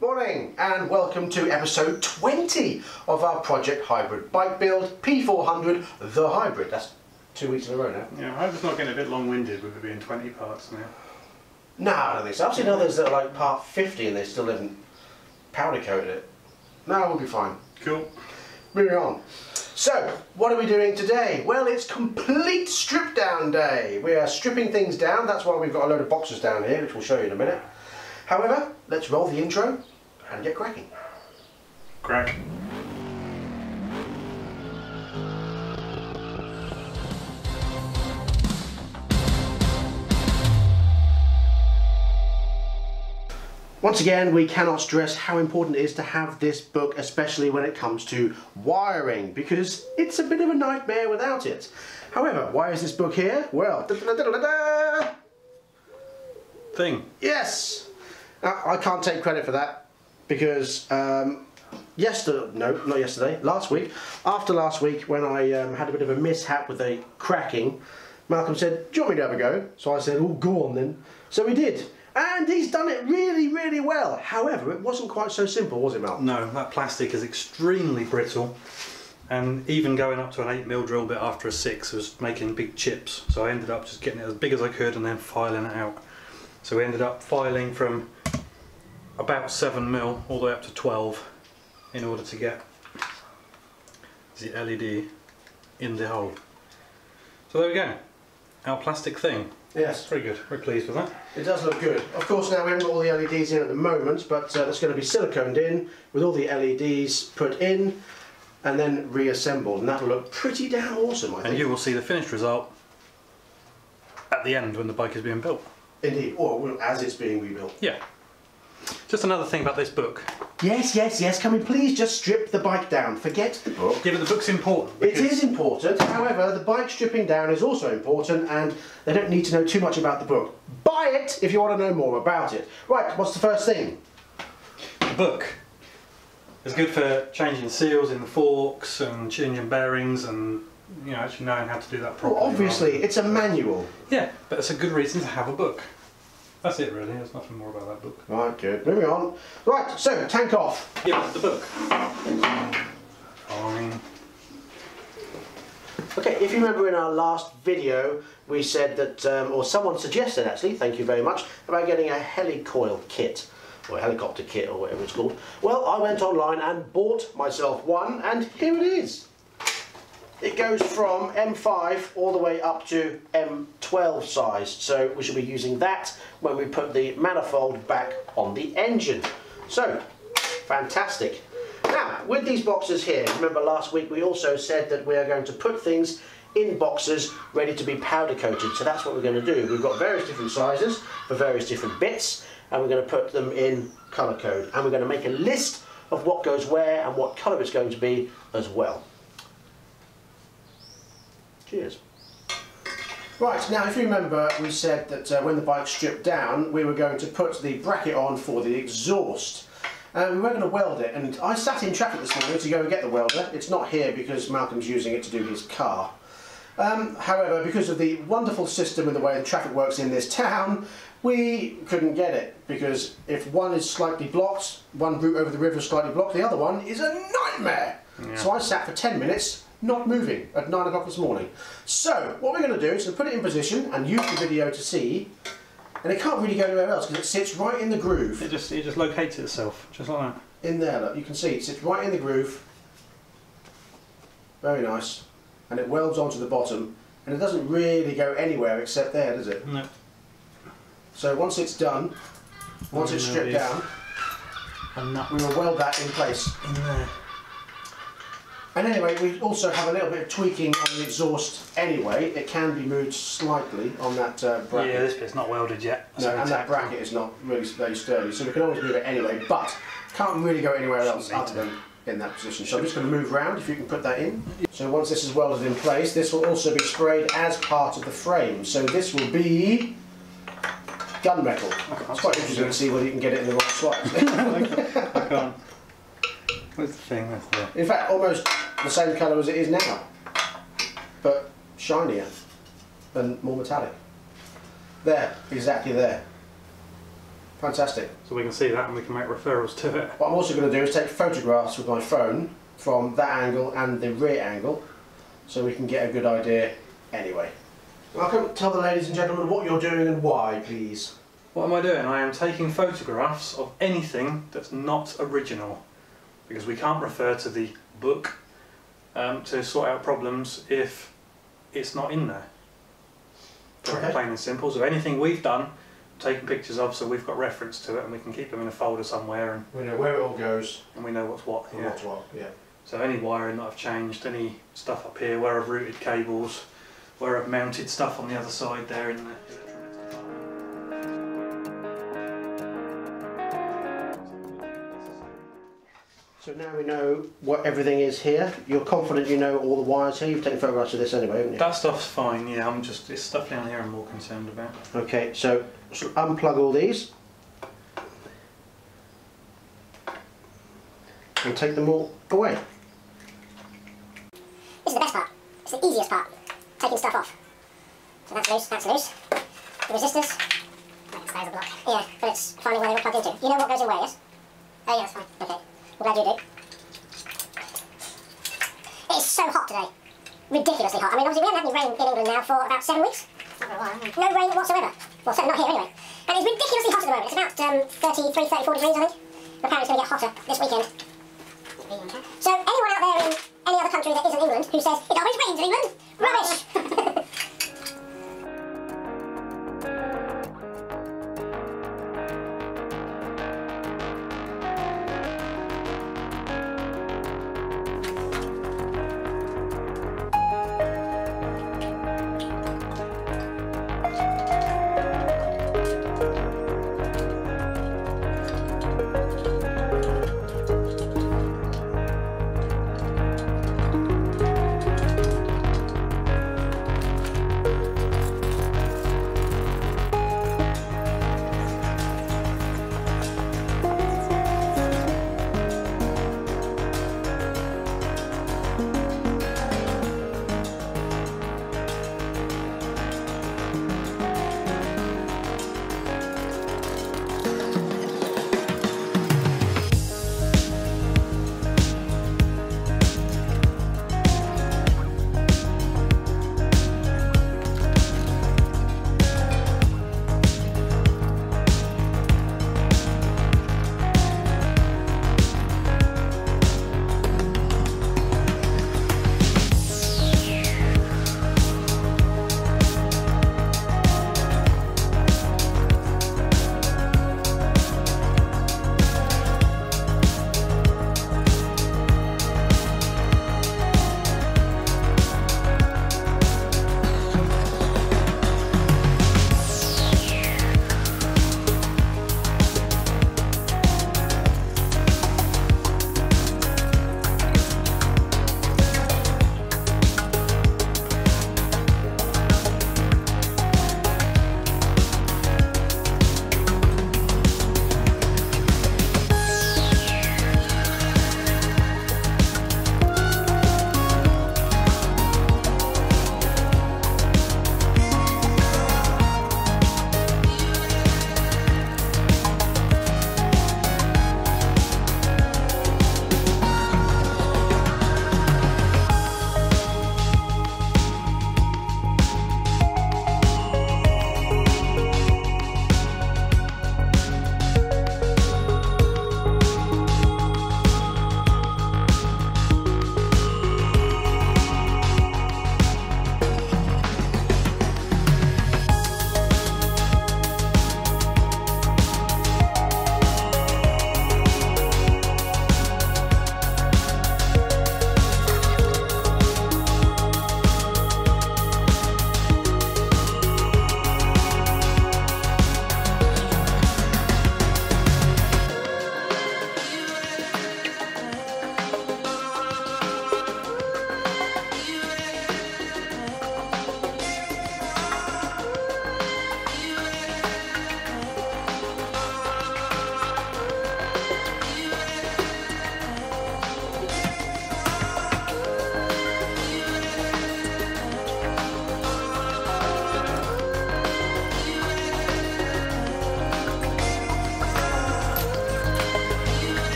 Morning and welcome to episode 20 of our Project Hybrid bike build, P400, the hybrid. That's 2 weeks in a row now. Yeah, I hope it's not getting a bit long-winded with it being 20 parts now. No, I don't think so. I've seen others that are like part 50 and they still haven't powder coated it. No, we'll be fine. Cool. Moving on. So, what are we doing today? Well, it's complete strip down day. We are stripping things down. That's why we've got a load of boxes down here, which we'll show you in a minute. However, let's roll the intro and get cracking. Crack. Once again, we cannot stress how important it is to have this book, especially when it comes to wiring, because it's a bit of a nightmare without it. However, why is this book here? Well, Thing. Yes! Now, I can't take credit for that because last week, after last week when I had a bit of a mishap with a cracking, Malcolm said, do you want me to have a go? So I said, oh, go on then. So we did. And he's done it really, really well. However, it wasn't quite so simple, was it, Malcolm? No, that plastic is extremely brittle, and even going up to an 8mm drill bit after a 6 was making big chips. So I ended up just getting it as big as I could and then filing it out. So we ended up filing from about 7mm all the way up to 12 in order to get the LED in the hole. So there we go, our plastic thing. Yes. Pretty good, very pleased with that. It does look good. Of course, now we haven't got all the LEDs in at the moment, but it's going to be siliconed in with all the LEDs put in and then reassembled, and that'll look pretty damn awesome, I think. And you will see the finished result at the end when the bike is being built. Indeed, or as it's being rebuilt. Yeah. Just another thing about this book. Yes, yes, yes. Can we please just strip the bike down? Forget the book. Yeah, but the book's important. It is important. However, the bike stripping down is also important, and they don't need to know too much about the book. Buy it if you want to know more about it. Right, what's the first thing? The book is good for changing seals in the forks and changing bearings and, you know, actually knowing how to do that properly. Well, obviously, it's a manual. Yeah, but it's a good reason to have a book. That's it really, there's nothing more about that book. Right, good. Moving on. Right, so, tank off. Yeah, but the book. Fine. Okay, if you remember in our last video, we said that, or someone suggested actually, thank you very much, about getting a helicoil kit, or a helicopter kit, or whatever it's called. Well, I went online and bought myself one, and here it is. It goes from M5 all the way up to M12 size, so we should be using that when we put the manifold back on the engine. So, fantastic. Now, with these boxes here, remember last week we also said that we are going to put things in boxes ready to be powder coated, so that's what we're going to do. We've got various different sizes for various different bits, and we're going to put them in colour code, and we're going to make a list of what goes where and what colour it's going to be as well. Cheers. Right, now if you remember we said that when the bike's stripped down we were going to put the bracket on for the exhaust. We weren't going to weld it, and I sat in traffic this morning to go and get the welder. It's not here because Malcolm's using it to do his car. However, because of the wonderful system and the way the traffic works in this town, we couldn't get it, because if one is slightly blocked, one route over the river is slightly blocked, the other one is a nightmare. Yeah. So I sat for 10 minutes not moving at 9 o'clock this morning. So what we're going to do is to put it in position and use the video to see, and it can't really go anywhere else because it sits right in the groove. It just locates itself, just like that. In there, look, you can see it sits right in the groove. Very nice. And it welds onto the bottom, and it doesn't really go anywhere except there, does it? No. So once it's done, once it's stripped down, we will weld that in place. In there. And anyway, we also have a little bit of tweaking on the exhaust anyway. It can be moved slightly on that bracket. Yeah, this bit's not welded yet. No, and that bracket is not really very sturdy, so we can always move it anyway, but can't really go anywhere else other than in that position. So I'm just going to move around, if you can put that in. So once this is welded in place, this will also be sprayed as part of the frame. So this will be gunmetal. It's quite interesting to see whether you can get it in the right spot. I can't. Where's the thing? That's there. In fact, almost the same colour as it is now, but shinier and more metallic. There, exactly there. Fantastic. So we can see that and we can make referrals to it. What I'm also going to do is take photographs with my phone from that angle and the rear angle, so we can get a good idea anyway. Welcome. Tell the ladies and gentlemen what you're doing and why, please. What am I doing? I am taking photographs of anything that's not original, because we can't refer to the book to sort out problems if it's not in there. Okay. Plain and simple. So anything we've done, taken pictures of, so we've got reference to it and we can keep them in a folder somewhere, and we know where it all goes and we know what's what. and what's what. Yeah. So any wiring that I've changed, any stuff up here, where I've routed cables, where I've mounted stuff on the other side there in the electronics department. So now we know what everything is here. You're confident you know all the wires here. You've taken photographs of this anyway, haven't you? That stuff's fine. Yeah, it's stuff down here I'm more concerned about. Okay, so unplug all these and take them all away. This is the best part. It's the easiest part. Taking stuff off. So that's loose, that's loose. The resistors. There's the block. Yeah, but it's finding where they were plugged into. You know what goes in where, yes? Oh yeah, that's fine. Okay. I'm glad you do. It is so hot today. Ridiculously hot. I mean, obviously we haven't had any rain in England now for about 7 weeks. No rain whatsoever. Well, certainly not here anyway. And it's ridiculously hot at the moment. It's about 33, 34 degrees, I think. Apparently it's going to get hotter this weekend. So anyone out there in any other country that isn't England who says, it always rains in England, rubbish!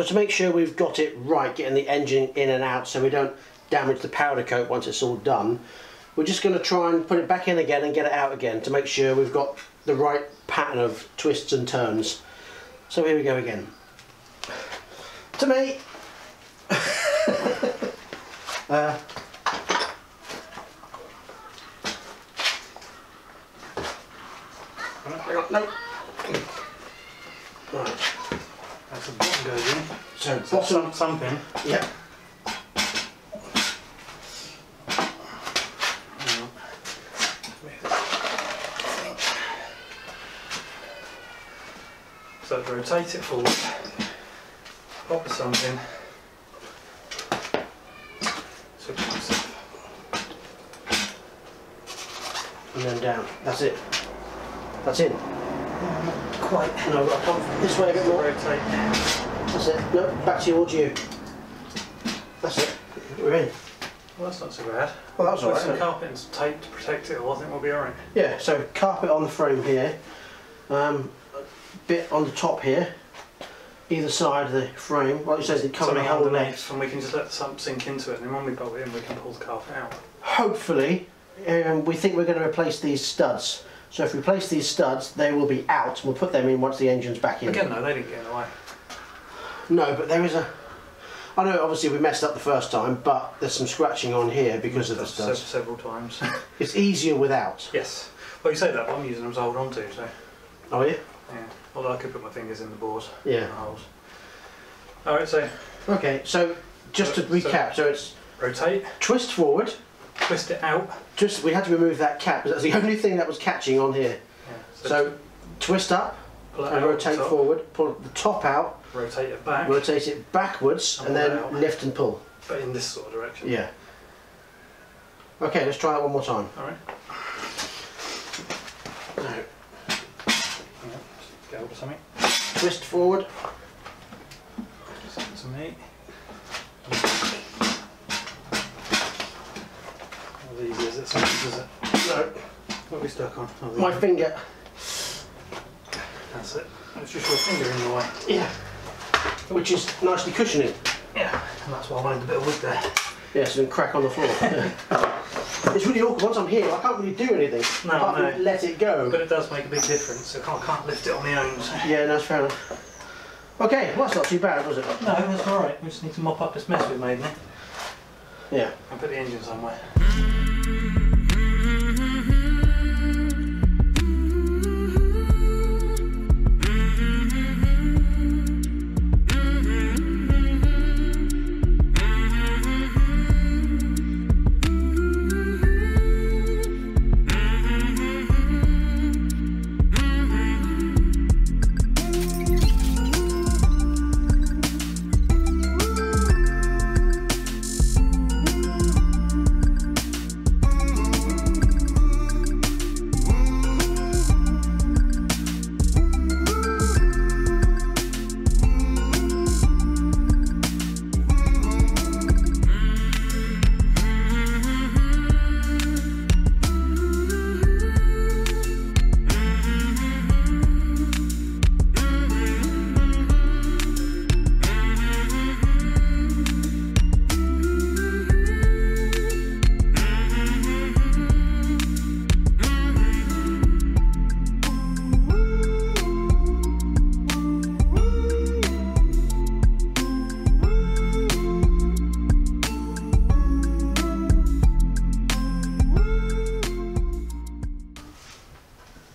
So to make sure we've got it right, getting the engine in and out so we don't damage the powder coat once it's all done, we're just going to try and put it back in again and get it out again to make sure we've got the right pattern of twists and turns. So here we go again. To me, no. Right. That's the bottom goes in. So bottom something. Yeah. So rotate it forward, pop the something, and then down. That's it. That's in. Quite. No, I've come this way a bit more. Rotate. That's it. No, back towards you. That's it. We're in. Well, that's not so bad. Well, that's Put alright. some carpet and some tape to protect it, all I think we'll be alright. Yeah. So carpet on the frame here. A bit on the top here. Either side of the frame. Like you said, it covers the whole length. And we can just let the sump sink into it, and then when we bolt it in, we can pull the carpet out. Hopefully, we think we're going to replace these studs. So if we replace these studs, they will be out. We'll put them in once the engine's back in. Again, no, they didn't get in the way. No, but there is a... I know obviously we messed up the first time, but there's some scratching on here because of the studs. Several times. It's easier without. Yes. Well, you say that, but I'm using them to hold on to, so... Oh yeah? Yeah. Although I could put my fingers in the board. Yeah. In the holes. Alright, so... Okay, so just to recap, so it's... Rotate. Twist forward. Twist it out. We had to remove that cap, because that's the only thing that was catching on here. Yeah, so twist up pull it and out rotate forward, pull the top out, rotate it back, rotate it backwards, and then lift and pull. But in this sort of direction. Yeah. Okay, let's try that one more time. Alright. No. Get hold of something. Twist forward. Something to me. Not easy as it sounds, is it? No. What are we stuck on? Oh, My finger. That's it. It's just your finger in the way. Yeah. Which is nicely cushioning. Yeah. And that's why I wanted a bit of wood there. Yeah, so it doesn't crack on the floor. It's really awkward. Once I'm here, I can't really do anything. No, I can't really let it go. But it does make a big difference. So I can't lift it on my own. So. Yeah, no, that's fair enough. Okay, well that's not too bad, was it? No, that's alright. We just need to mop up this mess we've made now. Yeah. And put the engine somewhere.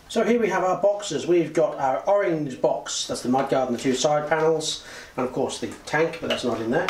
So here we have our boxes. We've got our orange box, that's the mudguard and the two side panels, and of course the tank, but that's not in there.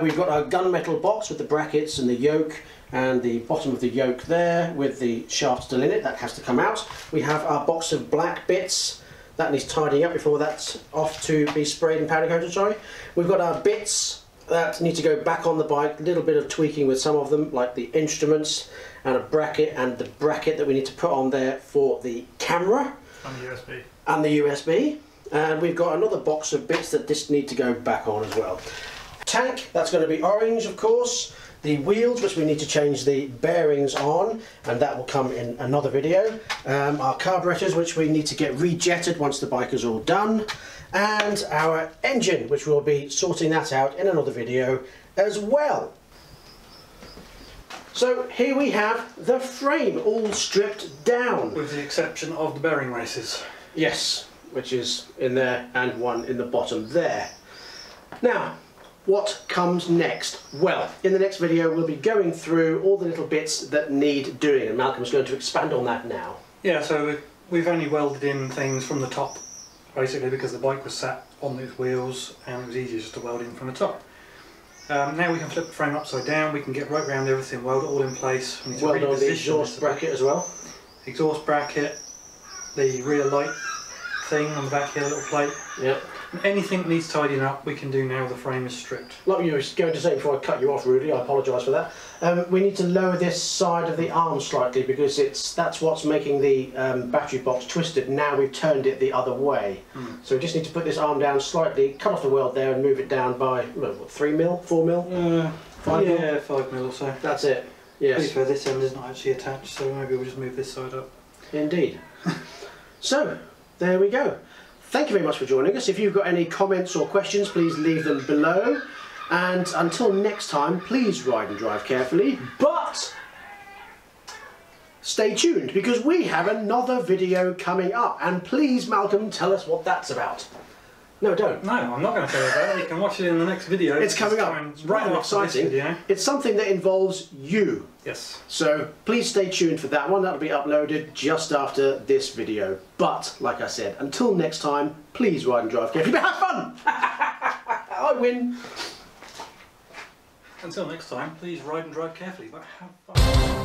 We've got our gunmetal box with the brackets and the yoke and the bottom of the yoke there with the shaft still in it, that has to come out. We have our box of black bits, that needs tidying up before that's off to be sprayed and powder coated, sorry. We've got our bits that need to go back on the bike, a little bit of tweaking with some of them, like the instruments and a bracket and the bracket that we need to put on there for the camera. And the USB. And the USB. And we've got another box of bits that just need to go back on as well. Tank, that's going to be orange of course. The wheels, which we need to change the bearings on, and that will come in another video. Our carburetors, which we need to get rejetted once the bike is all done. and our engine, which we'll be sorting that out in another video as well. So here we have the frame all stripped down. With the exception of the bearing races. Yes, which is in there and one in the bottom there. Now, what comes next? Well, in the next video we'll be going through all the little bits that need doing, and Malcolm's going to expand on that now. Yeah, so we've only welded in things from the top, basically because the bike was sat on its wheels and it was easier just to weld in from the top. Now we can flip the frame upside down, we can get right round everything, weld it all in place. We need to Weld on the reposition exhaust bracket as well. Exhaust bracket, the rear light thing on the back here, little plate. Yep. Anything that needs tidying up we can do now the frame is stripped. Like you were going to say before I cut you off rudely, I apologise for that. We need to lower this side of the arm slightly because that's what's making the battery box twisted. Now we've turned it the other way. So we just need to put this arm down slightly, cut off the weld there and move it down by, what, 3 mil, 4 mil? 5 mil? Yeah, 5 mil or so. That's it, yes. To be fair, this end is not actually attached, so maybe we'll just move this side up. Indeed. So, there we go. Thank you very much for joining us. If you've got any comments or questions, please leave them below. And until next time, please ride and drive carefully, but stay tuned because we have another video coming up. And please, Malcolm, tell us what that's about. No, don't. No, I'm not going to tell you about it. You can watch it in the next video. It's coming up. Right and exciting. It's something that involves you. Yes. So please stay tuned for that one. That'll be uploaded just after this video. But, like I said, until next time, please ride and drive carefully. But have fun! I win! Until next time, please ride and drive carefully, but have fun.